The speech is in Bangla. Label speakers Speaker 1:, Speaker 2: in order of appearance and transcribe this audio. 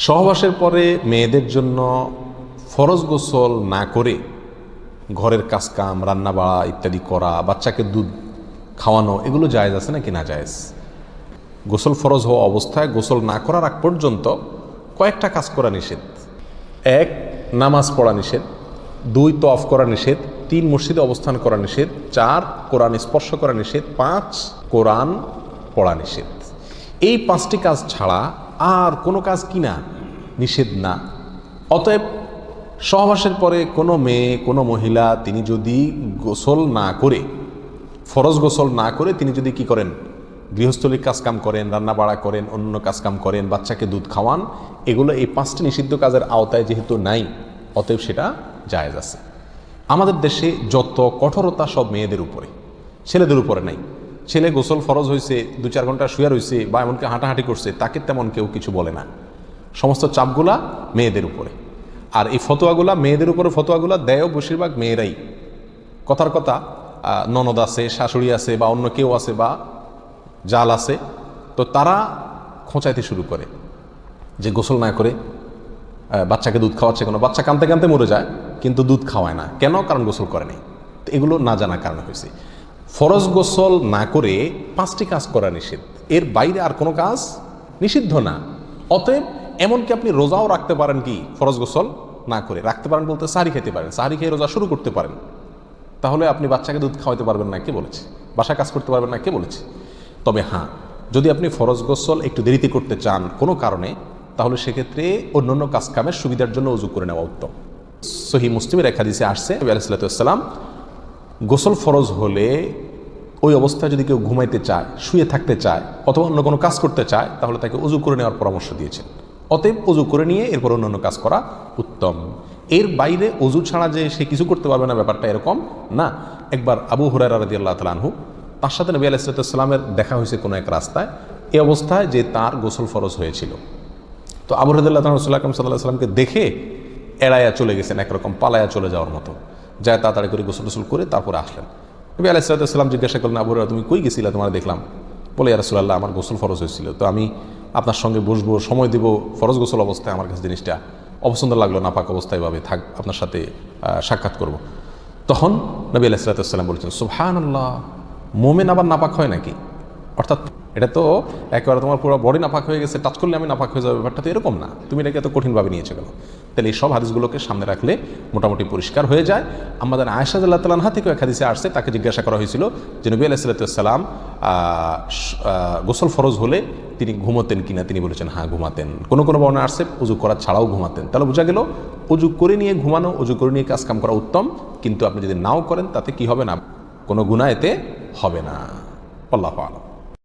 Speaker 1: সহবাসের পরে মেয়েদের জন্য ফরজ গোসল না করে ঘরের কাজকাম রান্না বাড়া ইত্যাদি করা, বাচ্চাকে দুধ খাওয়ানো, এগুলো জায়েজ আছে নাকি না জায়েজ? গোসল ফরজ হওয়া অবস্থায় গোসল না করার আগ পর্যন্ত কয়েকটা কাজ করা নিষেধ। 1, নামাজ পড়া নিষেধ। 2, তওয়াফ করা নিষেধ। 3, মসজিদে অবস্থান করা নিষেধ। 4, কোরআন স্পর্শ করা নিষেধ। 5, কোরআন পড়া নিষেধ। এই 5টি কাজ ছাড়া আর কোনো কাজ কিনা নিষেধ না। অতএব সহবাসের পরে কোনো মেয়ে, কোনো মহিলা তিনি যদি গোসল না করে, ফরজ গোসল না করে তিনি যদি কি করেন, গৃহস্থলীর কাজকাম করেন, রান্না বাড়া করেন, অন্য কাজকাম করেন, বাচ্চাকে দুধ খাওয়ান, এগুলো এই 5টি নিষিদ্ধ কাজের আওতায় যেহেতু নাই, অতএব সেটা জায়েজ আছে। আমাদের দেশে যত কঠোরতা সব মেয়েদের উপরে, ছেলেদের উপরে নাই। ছেলে গোসল ফরজ হয়েছে, 2-4 ঘন্টা শুয়ে রয়েছে বা এমনকি হাঁটাহাঁটি করছে, তাকে তেমন কেউ কিছু বলে না। সমস্ত চাপগুলা মেয়েদের উপরে। আর এই ফতোয়াগুলা মেয়েদের উপরে, ফতোয়াগুলা দেয়ও বেশিরভাগ মেয়েরাই। কথার কথা, ননদ আছে, শাশুড়ি আছে বা অন্য কেউ আছে বা জাল আছে, তো তারা খোঁচাইতে শুরু করে যে গোসল না করে বাচ্চাকে দুধ খাওয়াচ্ছে। কোনো বাচ্চা কাঁদতে কাঁদতে মরে যায় কিন্তু দুধ খাওয়ায় না, কেন? কারণ গোসল করে নেই। তো এগুলো না জানার কারণে হয়েছে। ফরজ গোসল না করে 5টি কাজ করা নিষেধ, এর বাইরে আর কোনো কাজ নিষিদ্ধ না। অতএব এমনকি আপনি রোজাও রাখতে পারেন, কি ফরজ গোসল না করে রাখতে পারেন বলতে সাহরি খেতে পারেন, সাহরি খেয়ে রোজা শুরু করতে পারেন। তাহলে আপনি বাচ্চাকে দুধ খাওয়াতে পারবেন না, কে বলেছে? বাসায় কাজ করতে পারবেন না, কে বলেছে? তবে হ্যাঁ, যদি আপনি ফরজ গোসল একটু দেরিতে করতে চান কোনো কারণে, তাহলে সেক্ষেত্রে অন্যান্য কাজ কামের সুবিধার জন্য ওযু করে নেওয়া উত্তম। সহিহ মুসলিমের এক হাদিসে আসছে, নবী আলাইহিস সালাম গোসল ফরজ হলে ওই অবস্থায় যদি কেউ ঘুমাইতে চায়, শুয়ে থাকতে চায় অথবা অন্য কোনো কাজ করতে চায়, তাহলে তাকে ওযু করে নেওয়ার পরামর্শ দিয়েছেন। অতএব ওযু করে নিয়ে এরপর অন্যান্য কাজ করা উত্তম। এর বাইরে ওযু ছাড়া যে সে কিছু করতে পারবে না, ব্যাপারটা এরকম না। একবার আবু হুরায়রা রাদিয়াল্লাহু তাআলা আনহু, তার সাথে নবী আলাইহিস সালামের দেখা হয়েছে কোনো এক রাস্তায়, এই অবস্থায় যে তার গোসল ফরজ হয়েছিল। তো আবু হুরায়রা রাদিয়াল্লাহু তাআলা রাসূলুল্লাহ সাল্লাল্লাহু আলাইহি ওয়াসাল্লামকে দেখে এড়াইয়া চলে গেছেন, একরকম পালায়া চলে যাওয়ার মতো, যায় তাড়াতাড়ি করে গোসল টোসল করে তারপরে আসলেন। নবী আলাইহিস সালাম জিজ্ঞাসা করলেন, আবু হুরায়রা তুমি কই গেছিলা? তোমার দেখলাম। বলে, ইয়া রাসূলুল্লাহ, আমার গোসল ফরজ হয়েছিল, তো আমি আপনার সঙ্গে বসবো, সময় দেব, ফরজ গোসল অবস্থায় আমার কাছে জিনিসটা অপছন্দ লাগলো, নাপাক অবস্থায় ভাবে থাক, আপনার সাথে সাক্ষাৎ করব। তখন নবী আলাইহিস সালাম বলছেন, সুবহানাল্লাহ, মোমেন আবার নাপাক হয় নাকি? অর্থাৎ এটা তো একেবারে তোমার পুরো বডি নাপাক হয়ে গেছে, টাচ করলে আমি নাপাক হয়ে যাবে, ব্যাপারটা তো এরকম না, তুমি এটাকে এত কঠিনভাবে নিয়েছো কেন? তাহলে এই সব হাদিসগুলোকে সামনে রাখলে মোটামুটি পরিষ্কার হয়ে যায়। আমাদের আয়েশা রাদিয়াল্লাহু তাআলা আনহা থেকে এক হাদিসে আসছে, তাকে জিজ্ঞাসা করা হয়েছিল যে নবী আলাইহিস সালাম গোসল ফরজ হলে তিনি ঘুমাতেন কিনা? তিনি বলেছেন হ্যাঁ ঘুমাতেন। কোনো কোনো বর্ণনা আসছে উযু করা ছাড়াও ঘুমাতেন। তাহলে বোঝা গেল উযু করে নিয়ে ঘুমানো, উযু করে নিয়ে কাজ কাম করা উত্তম, কিন্তু আপনি যদি নাও করেন তাতে কি হবে না, কোনো গুনাহ এতে হবে না। আল্লাহু আ'লাম।